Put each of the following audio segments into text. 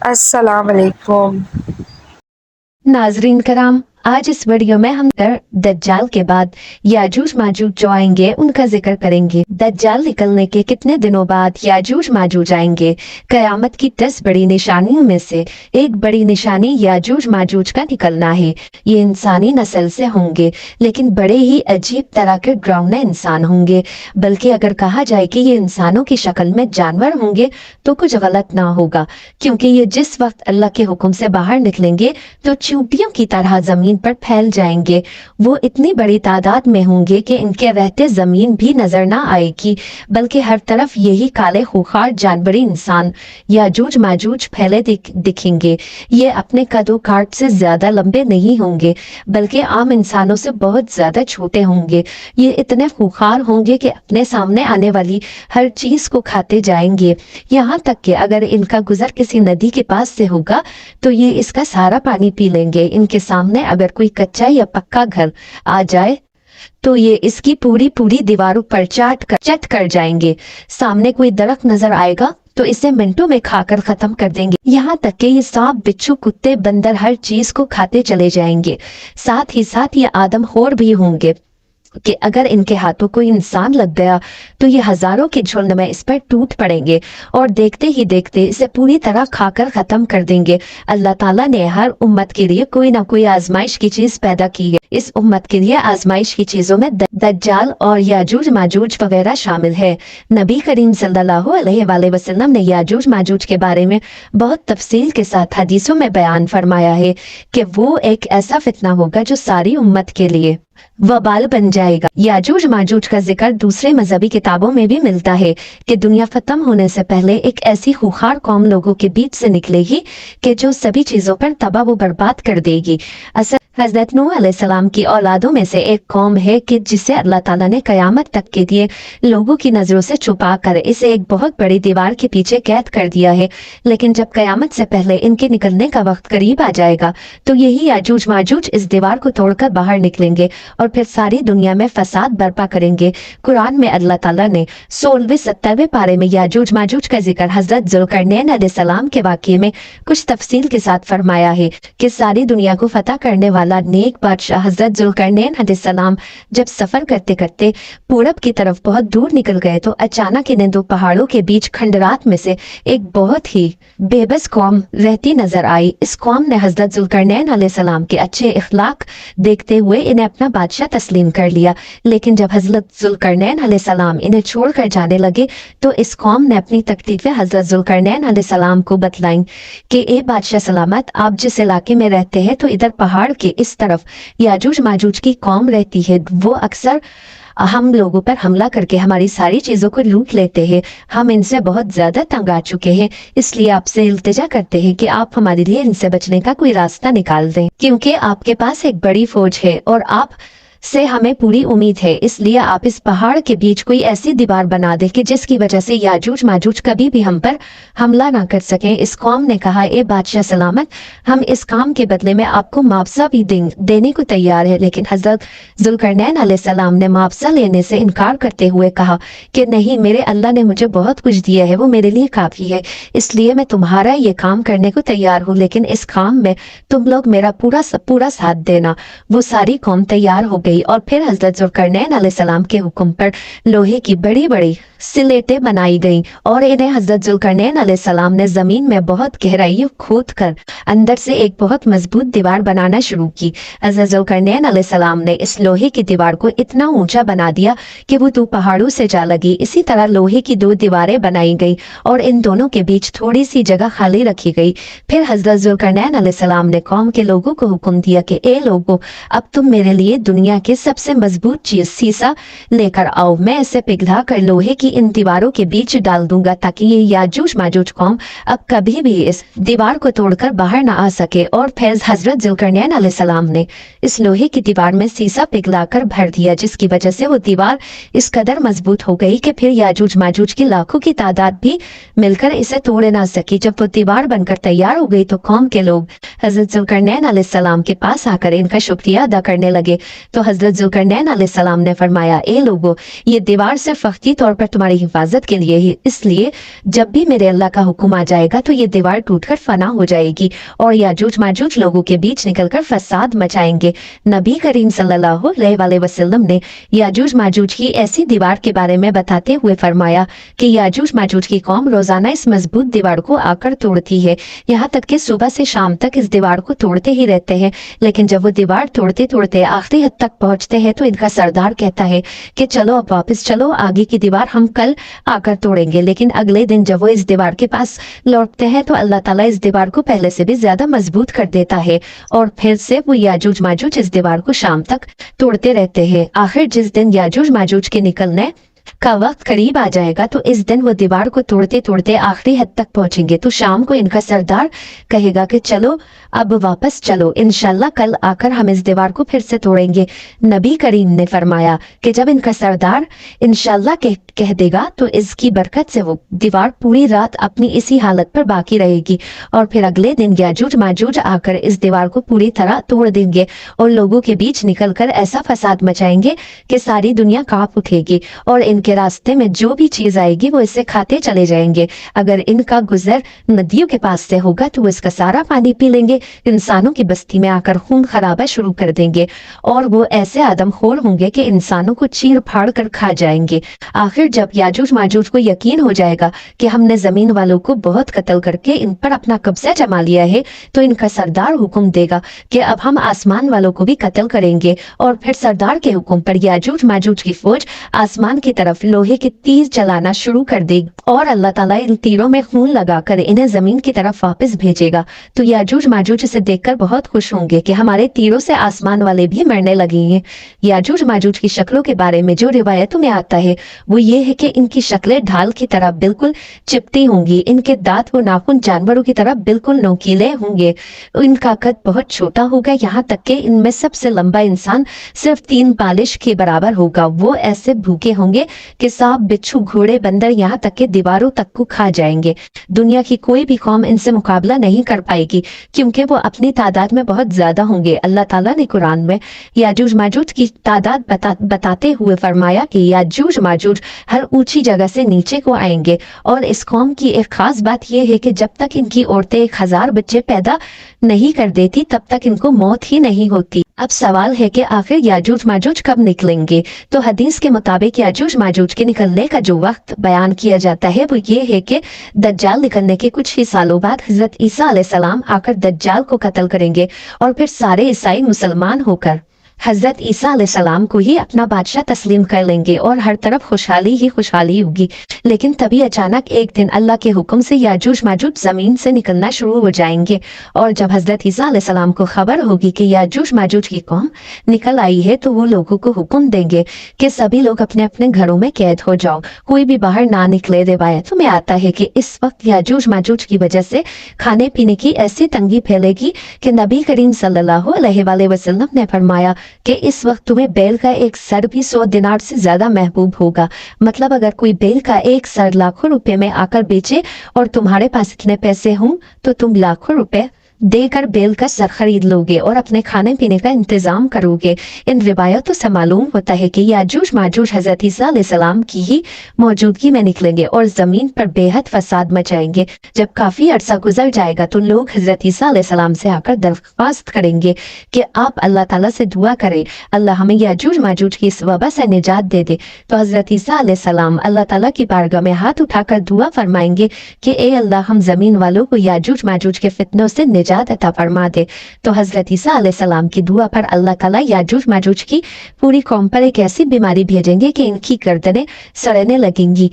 अस्सलाम वालेकुम। नाजरीन कराम, आज इस वीडियो में हम दज्जाल के बाद याजूज माजूज जो आएंगे उनका जिक्र करेंगे। दज्जाल निकलने के कितने दिनों बाद याजूज माजूज आएंगे। कयामत की 10 बड़ी निशानियों में से एक बड़ी निशानी याजूज माजूज का निकलना है। ये इंसानी नस्ल से होंगे, लेकिन बड़े ही अजीब तरह के डरावने इंसान होंगे। बल्कि अगर कहा जाए कि ये इंसानों की शक्ल में जानवर होंगे तो कुछ गलत ना होगा, क्योंकि ये जिस वक्त अल्लाह के हुक्म से बाहर निकलेंगे तो चींटियों की तरह जमीन पर फैल जाएंगे। वो इतनी बड़ी तादाद में होंगे कि इनके रहते जमीन भी नजर ना आएगी, बल्कि हर तरफ यही काले खूंखार जानवरी इंसान याजूज माजूज फैले दिखेंगे। ये अपने कदों काट से ज्यादा लंबे नहीं होंगे, बल्कि आम इंसानों से बहुत ज्यादा छोटे होंगे। ये इतने खूंखार होंगे कि अपने सामने आने वाली हर चीज को खाते जाएंगे। यहाँ तक कि अगर इनका गुजर किसी नदी के पास से होगा तो ये इसका सारा पानी पी लेंगे। इनके सामने अगर कोई कच्चा या पक्का घर आ जाए तो ये इसकी पूरी पूरी दीवारों पर चट कर जाएंगे। सामने कोई दरख्त नजर आएगा तो इसे मिनटों में खाकर खत्म कर देंगे। यहाँ तक कि ये सांप, बिच्छू, कुत्ते, बंदर हर चीज को खाते चले जाएंगे। साथ ही साथ ये आदमखोर भी होंगे कि अगर इनके हाथों कोई इंसान लग गया तो ये हजारों के झुंड में इस पर टूट पड़ेंगे और देखते ही देखते इसे पूरी तरह खाकर खत्म कर देंगे। अल्लाह ताला ने हर उम्मत के लिए कोई ना कोई आजमाइश की चीज पैदा की है। इस उम्मत के लिए आजमाइश की चीजों में दज्जाल और याजूज माजूज वगैरह शामिल है। नबी करीम सल्लल्लाहु अलैहि वसल्लम ने याजूज माजूज के बारे में बहुत तफसील के साथ हदीसों में बयान फरमाया है कि वो एक ऐसा फितना होगा जो सारी उम्मत के लिए वबाल बन जाएगा। याजूज माजूज का जिक्र दूसरे मजहबी किताबों में भी मिलता है कि दुनिया खत्म होने से पहले एक ऐसी खूंखार कौम लोगों के बीच से निकलेगी कि जो सभी चीजों पर तबाह व बर्बाद कर देगी। असल हजरत नूह अलैहिस्सलाम की औलादों में से एक कौम है कि जिसे अल्लाह ताला ने कयामत तक के लिए लोगों की नजरों से छुपा कर इसे एक बहुत बड़ी दीवार के पीछे कैद कर दिया है। लेकिन जब कयामत से पहले इनके निकलने का वक्त करीब आ जाएगा तो यही याजूज माजूज इस दीवार को तोड़कर बाहर निकलेंगे और फिर सारी दुनिया में फसाद बर्पा करेंगे। कुरान में अल्लाह ताला ने 16वें 17वें पारे में याजूज माजूज का जिक्र हजरत जुल्करनैन अलैहिस्सलाम के वाक़ये में कुछ तफसील के साथ फरमाया है कि सारी दुनिया को फतह करने वाला नेक बादशाह हजरत जुल्करनैन अलैहिस्सलाम जब सफर करते करते पूरब की तरफ बहुत दूर निकल गए तो अचानक इन्हें दो पहाड़ों के बीच खंडरात में से एक बहुत ही बेबस कौम रहती नजर आई। इस कौम ने हजरत जुल्करनैन अलैहिस्सलाम के अच्छे इखलाक देखते हुए इन्हें अपना बादशाह तस्लीम कर लिया। लेकिन जब हजरत जुल्करनैन अलैहिस्सलाम इन्हें छोड़कर जाने लगे तो इस कौम ने अपनी तकलीफें हजरत जुल्करनैन अलैहिस्सलाम को बतलाईं कि ए बादशाह सलामत, आप जिस इलाके में रहते हैं तो इधर पहाड़ के इस तरफ याजूज माजूज की कौम रहती है। वो अक्सर हम लोगों पर हमला करके हमारी सारी चीजों को लूट लेते हैं। हम इनसे बहुत ज्यादा तंग आ चुके हैं, इसलिए आपसे इल्तिजा करते हैं कि आप हमारे लिए इनसे बचने का कोई रास्ता निकाल दें, क्योंकि आपके पास एक बड़ी फौज है और आप से हमें पूरी उम्मीद है। इसलिए आप इस पहाड़ के बीच कोई ऐसी दीवार बना दे कि जिसकी वजह से याजूज माजूज कभी भी हम पर हमला ना कर सकें। इस कौम ने कहा, ए बादशाह सलामत, हम इस काम के बदले में आपको मुआवजा भी देने को तैयार है। लेकिन हजरत जुल्करनैन अलैहिस्सलाम ने मुआवजा लेने से इनकार करते हुए कहा कि नहीं, मेरे अल्लाह ने मुझे बहुत कुछ दिया है, वो मेरे लिए काफी है, इसलिए मैं तुम्हारा ये काम करने को तैयार हूँ, लेकिन इस काम में तुम लोग मेरा पूरा साथ देना। वो सारी कौम तैयार हो गई और फिर हजरत जुल्करनैन अलैहिस्सलाम के हुक्म पर लोहे की बड़ी बड़ी सिलेटें बनाई गईं और इन्हें हजरत जुल्करनैन अलैहिस्सलाम ने जमीन में बहुत गहराई खोद कर अंदर से एक बहुत मजबूत दीवार बनाना शुरू की। हजरत जुल्करनैन अलैहिस्सलाम ने इस लोहे की दीवार को इतना ऊंचा बना दिया कि वो 2 पहाड़ों से जा लगी। इसी तरह लोहे की 2 दीवारें बनाई गई और इन दोनों के बीच थोड़ी सी जगह खाली रखी गई। फिर हजरत जुल्करनैन अलैहिस्सलाम ने कौम के लोगों को हुक्म दिया कि ए लोगों, अब तुम मेरे लिए दुनिया के सबसे मजबूत चीज सीसा लेकर आओ। मैं इसे पिघला कर लोहे की इन दीवारों के बीच डाल दूंगा ताकि ये याजूज माजूज कौम अब कभी भी इस दीवार को तोड़कर बाहर ना आ सके। और फिर हजरत जुल्करनैन अलैहिस्सलाम ने इस लोहे की दीवार में सीसा पिघलाकर भर दिया, जिसकी वजह से वो दीवार इस कदर मजबूत हो गई कि फिर याजूज माजूज की लाखों की तादाद भी मिलकर इसे तोड़ ना सकी। जब वो दीवार बनकर तैयार हो गई तो कौम के लोग हजरत जुल्करनैन अलैहिस्सलाम के पास आकर इनका शुक्रिया अदा करने लगे। तो हजरत जुल्करनैन अलैहिस्सलाम ने फरमाया, ए लोगो, ये दीवार सिर्फ वक्ती तौर पर तुम्हारी हिफाजत के लिए ही, इसलिए जब भी मेरे अल्लाह का हुक्म आ जाएगा तो ये दीवार टूटकर फना हो जाएगी और याजूज माजूज लोगों के बीच निकलकर फसाद मचाएंगे। नबी करीम सल्लल्लाहु अलैहि वसल्लम ने याजूज माजूज की ऐसी दीवार के बारे में बताते हुए फरमाया कि याजूज माजूज की कौम रोजाना इस मजबूत दीवार को आकर तोड़ती है, यहाँ तक कि सुबह से शाम तक इस दीवार को तोड़ते ही रहते हैं। लेकिन जब वो दीवार तोड़ते तोड़ते आखिरी हद तक पहुंचते हैं तो इनका सरदार कहता है कि चलो अब वापस चलो, आगे की दीवार हम कल आकर तोड़ेंगे। लेकिन अगले दिन जब वो इस दीवार के पास लौटते हैं तो अल्लाह ताला इस दीवार को पहले से भी ज्यादा मजबूत कर देता है और फिर से वो याजूज माजूज इस दीवार को शाम तक तोड़ते रहते हैं। आखिर जिस दिन याजूज माजूज के निकलने का वक्त करीब आ जाएगा तो इस दिन वो दीवार को तोड़ते तोड़ते आखिरी हद तक पहुंचेंगे। तो शाम को इनका सरदार कहेगा कि चलो अब वापस चलो, इंशाल्लाह कल आकर हम इस दीवार को फिर से तोड़ेंगे। नबी करीम ने फरमाया कि जब इनका सरदार इंशाल्लाह कह देगा तो इसकी बरकत से वो दीवार पूरी रात अपनी इसी हालत पर बाकी रहेगी और फिर अगले दिन याजूज माजूज आकर इस दीवार को पूरी तरह तोड़ देंगे और लोगों के बीच निकलकर ऐसा फसाद मचाएंगे कि सारी दुनिया कांप उठेगी और इनके रास्ते में जो भी चीज आएगी वो इसे खाते चले जाएंगे। अगर इनका गुजर नदियों के पास से होगा तो वो इसका सारा पानी पी लेंगे, इंसानों की बस्ती में आकर खून खराबा शुरू कर देंगे और वो ऐसे आदमखोर होंगे कि इंसानों को चीर फाड़ कर खा जाएंगे। आखिर जब याजूज माजूज को यकीन हो जाएगा कि हमने जमीन वालों को बहुत कत्ल करके इन पर अपना कब्जा जमा लिया है तो इनका सरदार हुक्म देगा कि अब हम आसमान वालों को भी कत्ल करेंगे और फिर सरदार के हुक्म पर याजूज माजूज की फौज आसमान की तरफ लोहे के तीर चलाना शुरू कर देगी और अल्लाह ताला इन तीरों में खून लगाकर इन्हें जमीन की तरफ वापस भेजेगा। तो याजूज माजूज इसे देखकर बहुत खुश होंगे कि हमारे तीरों से आसमान वाले भी मरने लगे हैं। याजूज माजूज की शक्लों के बारे में जो रिवायतों में आता है वो ये है कि इनकी शक्लें ढाल की तरह बिल्कुल चिपटी होंगी, इनके दांत व नाखून जानवरों की तरह बिल्कुल नोकीले होंगे, इनका कद बहुत छोटा होगा, यहाँ तक कि इनमें सबसे लंबा इंसान सिर्फ 3 बालिश के बराबर होगा। वो ऐसे भूखे होंगे कि सांप बिच्छू घोड़े बंदर यहाँ तक कि दीवारों तक को खा जाएंगे। दुनिया की कोई भी कौम इनसे मुकाबला नहीं कर पाएगी क्योंकि वो अपनी तादाद में बहुत ज्यादा होंगे। अल्लाह ताला ने कुरान में याजूज माजूज की तादाद बताते हुए फरमाया कि याजूज माजूज हर ऊंची जगह से नीचे को आएंगे और इस कौम की एक खास बात यह है कि जब तक इनकी औरतें 1000 बच्चे पैदा नहीं कर देती तब तक इनको मौत ही नहीं होती। अब सवाल है कि आखिर याजूज माजूज कब निकलेंगे? तो हदीस के मुताबिक याजूज माजूज के निकलने का जो वक्त बयान किया जाता है वो ये है कि दज्जाल निकलने के कुछ ही सालों बाद हजरत ईसा अलैहिस्सलाम आकर दज्जाल को कत्ल करेंगे और फिर सारे ईसाई मुसलमान होकर हजरत ईसा अलैहिस्सलाम को ही अपना बादशाह तस्लीम कर लेंगे और हर तरफ खुशहाली ही खुशहाली होगी। लेकिन तभी अचानक एक दिन अल्लाह के हुक्म से याजूज माजूज जमीन से निकलना शुरू हो जाएंगे और जब हजरत ईसा अलैहिस्सलाम को खबर होगी कि याजूज माजूज की कौम निकल आई है तो वो लोगों को हुक्म देंगे कि सभी लोग अपने अपने घरों में कैद हो जाओ, कोई भी बाहर ना निकले। रिवायतों में आता है कि इस वक्त याजूज माजूज की वजह से खाने पीने की ऐसी तंगी फैलेगी कि नबी करीम सल्लल्लाहु अलैहि वसल्लम ने फरमाया कि इस वक्त तुम्हें बैल का एक सर भी 100 दिनार से ज्यादा महबूब होगा। मतलब अगर कोई बैल का एक सर लाखों रुपए में आकर बेचे और तुम्हारे पास इतने पैसे हों तो तुम लाखों रुपए देकर बैल का सर खरीद लोगे और अपने खाने पीने का इंतजाम करोगे। इन रिवायतों से मालूम होता है कि याजूज माजूज हजरत ईसा अलैहिस्सलाम की ही मौजूदगी में निकलेंगे और जमीन पर बेहद फसाद मचाएंगे। जब काफी अरसा गुजर जाएगा तो लोग हजरत ईसा अलैहिस्सलाम से आकर दरख्वास्त करेंगे कि आप अल्लाह ताला से दुआ करें, अल्लाह हमें याजूज माजूज की इस वबा से निजात दे दे। तो हजरत ईसा अलैहिस्सलाम अल्लाह ताला की बारगाह में हाथ उठाकर दुआ फरमाएंगे कि ए अल्लाह हम जमीन वालों को याजूज माजूज के फितनों से निजात अता फरमा दे। तो हजरत ईसा अलैहिस्सलाम की दुआ पर अल्लाह ताला याजूज माजूज की पूरी कौम पर एक ऐसी बीमारी भेजेंगे कि इनकी गर्दनें सड़ने लगेंगी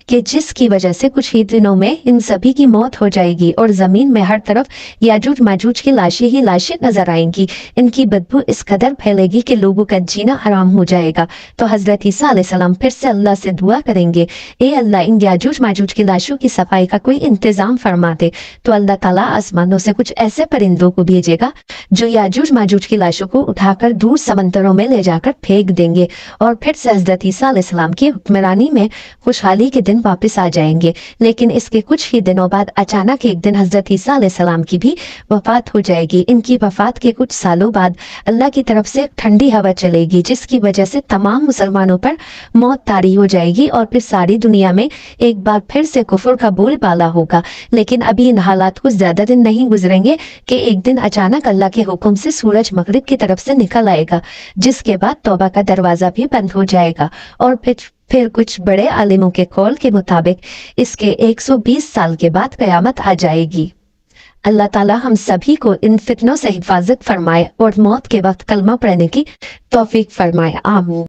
कि जिसकी वजह से कुछ ही दिनों में इन सभी की मौत हो जाएगी और जमीन में हर तरफ याजूज माजूज की लाशें ही लाशें नजर आएंगी। इनकी बदबू इस कदर फैलेगी कि लोगों का जीना हराम हो जाएगा। तो हजरत ईसा अलैहिस्सलाम फिर से अल्लाह से दुआ करेंगे, ए अल्लाह इन याजूज माजूज की लाशों की सफाई का कोई इंतजाम फरमा दे। तो अल्लाह ताला आसमानों से कुछ ऐसे परिंदों को भेजेगा जो याजूज माजूज की लाशों को उठाकर दूर समंदरों में ले जाकर फेंक देंगे और फिर से हजरत ईसा अलैहिस्सलाम की हुक्मरानी में खुशहाली के दिन वापस आ जाएंगे। लेकिन इसके कुछ ही दिनों बाद अचानक एक दिन हजरत ईसा अलैहिस्सलाम की भी वफात हो जाएगी। इनकी वफात के कुछ सालों बाद अल्लाह की तरफ से एक ठंडी हवा चलेगी, जिसकी वजह से तमाम मुसलमानों पर मौत तारी हो जाएगी और फिर सारी दुनिया में एक बार फिर से कुफर का बोलबाला होगा। लेकिन अभी इन हालात को ज्यादा दिन नहीं गुजरेंगे कि एक दिन अचानक अल्लाह के हुक्म से सूरज मगरिब की तरफ से निकल आएगा, जिसके बाद तौबा का दरवाजा भी बंद हो जाएगा। और फिर कुछ बड़े आलिमों के कौल के मुताबिक इसके 120 साल के बाद कयामत आ जाएगी। अल्लाह ताला हम सभी को इन फितनों से हिफाजत फरमाए और मौत के वक्त कलमा पढ़ने की तौफीक फरमाए। आमीन।